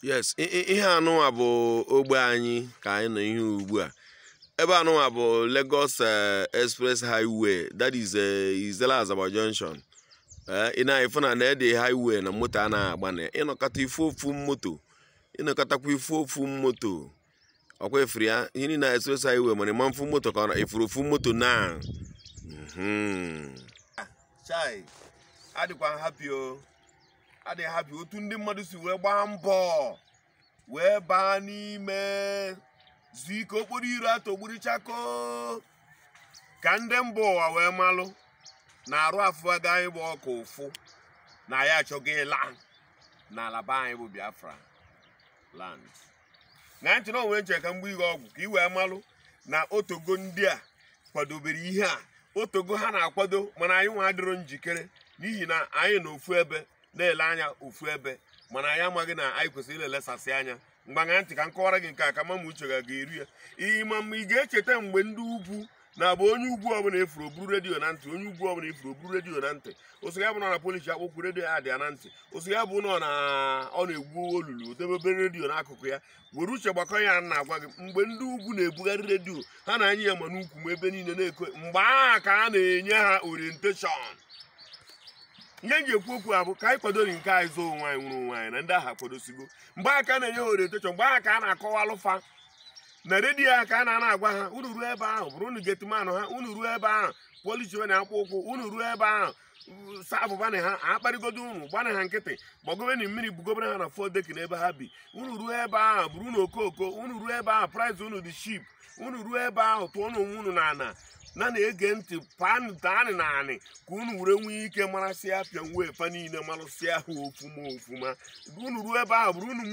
Yes, ihe anụnwa bụ ogbe anyị ka anyị nọ ihe ugbu a. Ebe anụnwa bụ Lagos Express Highway, that is Izela Asaba Junction. Ị na-efu na na-ede highway na moto anaghị agba na ịnọkọta ife ofu moto, ịnọkọtakwa ife ofu moto. Ọkwa efiri ya ihe ni na Express Highway mana ịma mfu moto ka ọ ifuru ofu moto na. Chai, adịkwa happy o. Adị happy otu ndị mmadụ si wee gbaa mbọ wee baa n'ime zuike okporo iro atọgburu chako ka ndị mba ụwa wee malụ na arụ afọ agaghị bụ ọkụ ụfụ na ya achọghị ịla n'ala be anyị bụ Biafra land. Na ntị na onwe nche ka mgbe ihe ọgwụ ka ị wee malụ na otogo ndị a kwadobere ihe a, otogo ha na-akwado mana anyị nwa adịrọ njikere n'ihi na anyị na ofu ebe na-ele anya ofu ebe mana anyị amaghị na anyị kwesịrị ilelesasị anya. Mgbanya ntị ka m kọwara gị nke a ka mama uche ga-eri ya. Ihe ma ị ga-echeta mgbe ndị ugwu na-abụ onye ugwu ọbụla efuru oburu redio na ntị, onye ugwu ọbụla efuru oburu redio na ntị. Oso ya bụ na polisi akpọkwu redio ya dị ya na ntị. Oso ya bụ ọ na-egwu olulu debebe redio n'akụkụ ya. Were uche gbakọ ya na-agwa gị mgbe ndị ugwu na-ebugharị redio ha na-anya ya ma n'ukwu ma ebe niile na-eko mgbe ahụ ka a na-enye ha orientation. Ihe m ji ekwu okwu abụ ka anyị kwadoro nke anyị zoo onwe anyị nwụrụ onwe anyị na ndị agha kwadosigo mgbe aka na-enye ha orientation, mgbe aka a na-akọwa alụfa na redio aka a na-agwa ha unu ruo ebe ahụ bụrụ unu getimanụ ha, unu ruo ebe ahụ polisi na-akpọ ụkwụ, unu ruo ebe ahụ saabụbana ha akparịgodo unu gbana ha nkịtị gbagobena mmiri bugobere ha na fọdeki n'ebe ha bi. Unu ruo ebe ahụ bụrụ unu okoko, unu ruo ebe ahụ price unu dị ship, unu ruo ebe ahụ tụọ n'onwe unu n'ana na-ege ntị panị na anị ka unu were nwee ike marasịa apịa wee fa niile marụsịa ha ofuma. Unu ruo ebe ahụ bụrụ unu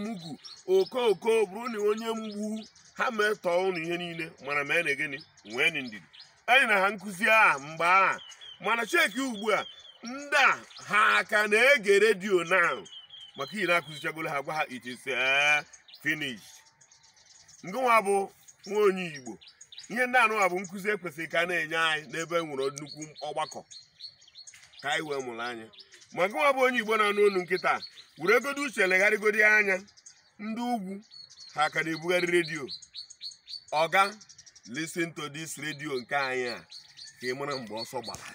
mugu okoko bụrụ unu onye mgbu ha metọọ unu ihe niile mana mee na gịnị nwee ndidi. Anyị na ha nkụzi a mgbe a mana cheki ugbu a ndị a ha aka na-ege redio now maka ihe na-akụzichagolo ha gwa ha it is finished. Ngụnwa bụ nwa onye Igbo, ihe ndị anụwa bụ nkụzi ekwesịrị ka a na-enye anyị n'ebe e nwere nnukwu ọgbakọ ka anyị wee mụrụ anya. Ma gịnwa bụ onye Igbo na-anụ olu nkịta were egodo uche legharịgodi anya ndị ugwu ha aka na-ebugharị redio. Oga, listen to this radio nke anyị a ka ị mara mgbe ọsọ gbara.